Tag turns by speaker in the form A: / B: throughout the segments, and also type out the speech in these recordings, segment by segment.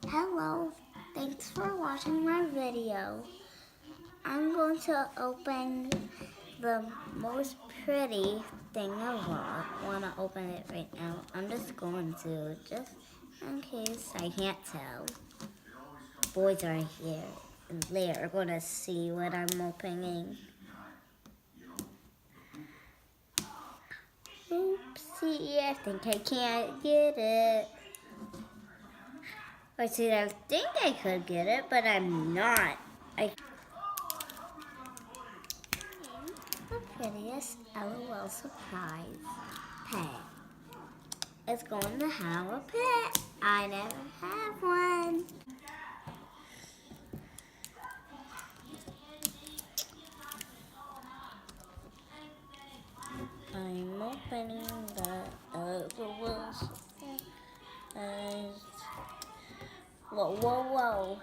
A: Hello, thanks for watching my video. I'm going to open the most pretty thing of all. I want to open it right now. I'm just going to, just in case I can't tell. Boys are here, and they are going to see what I'm opening. Oopsie, I think I can't get it. I said I think I could get it, but I'm not. The prettiest LOL surprise pet. It's going to have a pet. I never have one. I'm opening the LOL surprise. Whoa, whoa, whoa.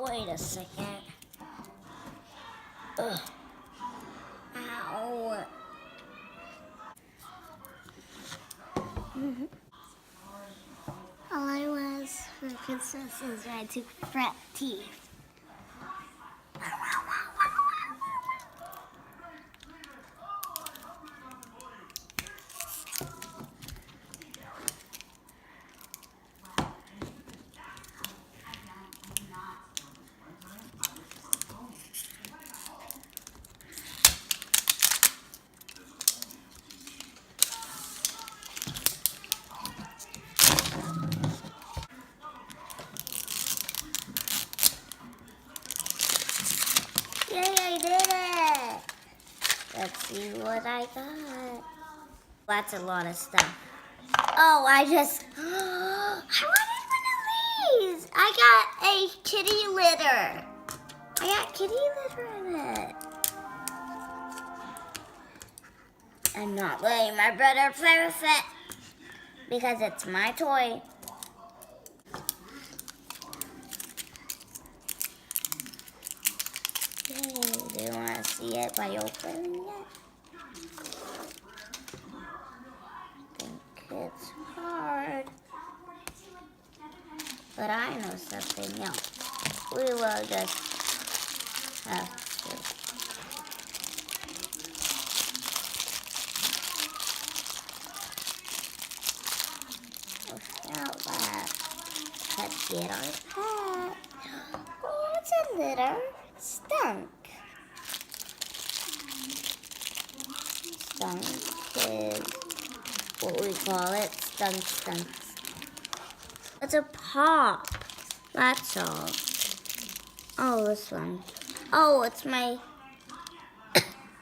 A: Wait a second. Ugh. Ow. All I was for Princess is I took frat teeth. Yay, I did it! Let's see what I got. That's a lot of stuff. Oh, I wanted one of these. I got a kitty litter. I got kitty litter in it. I'm not letting my brother play with it because it's my toy. Yay, do you want to see it by opening it? I think it's hard. But I know something else. We will just have to. Without that, let's get our pet. Oh, it's a litter. Stunk. Stunk is what we call it. Stunk. It's a pop. That's all. Oh, this one. Oh, it's my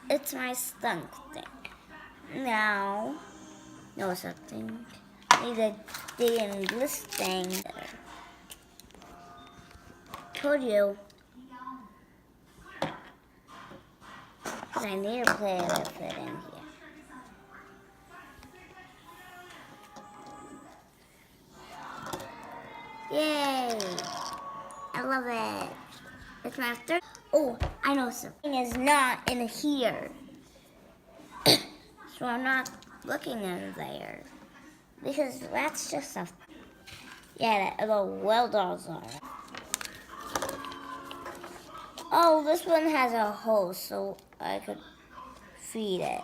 A: it's my stunk thing. Now, know something. Need to dig in this thing. Told you. Because I need to play with it in here. Yay! I love it. It's my third. Oh, I know something is not in here. So I'm not looking in there. Because that's just a... Yeah, the well dolls are. Oh, this one has a hole so I could feed it.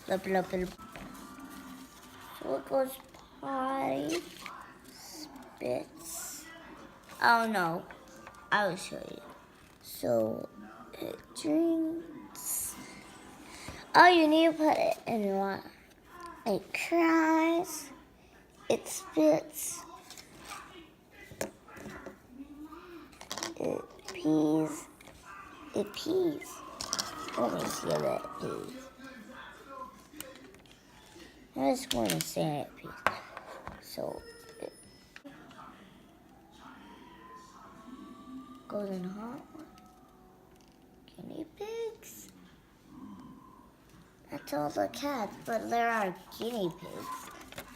A: Blah, blah, blah. So it goes potty, spits. Oh no, I will show you. So it drinks. Oh, you need to put it in water. It cries. It spits. It pees. It pees. Let me see if it pees. I'm just going to say it pees. So it goes in hot water. Guinea pigs. That's all the cats, but there are guinea pigs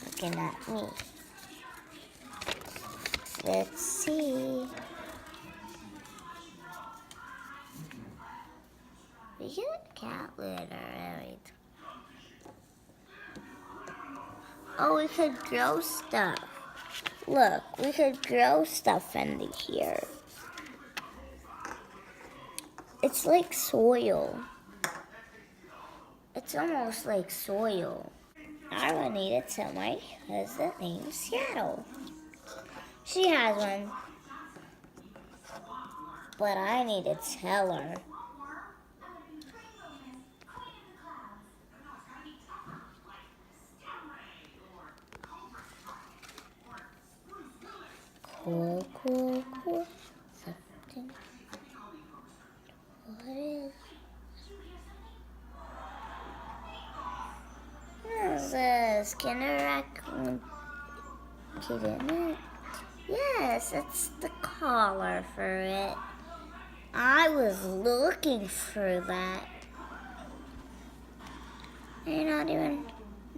A: looking at me. Let's see. We get cat litter every time. Oh, we could grow stuff. Look, we could grow stuff in here. It's like soil. It's almost like soil. I will need it to my cousin named Seattle. She has one. But I need to tell her. Cool. Something. What is this? Skinner raccoon kitten? Yes, it's the collar for it. I was looking for that. I don't even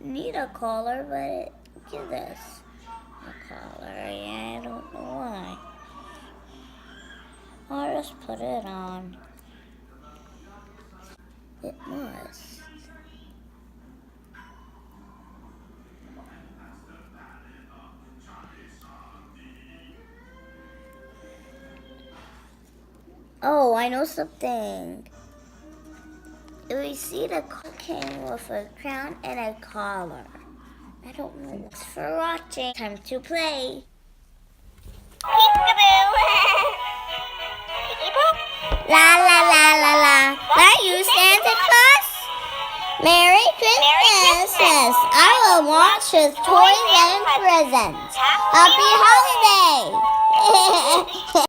A: need a collar, but give this a collar. Yeah, I don't know why. I'll just put it on. It must. Oh, I know something. We see the king with a crown and a collar. I don't know. Thanks for watching. Time to play. Peekaboo. Peekaboo. La la la la la. Are you Santa Claus? Merry Christmas. Yes, I will watch with toys and presents. Happy holiday.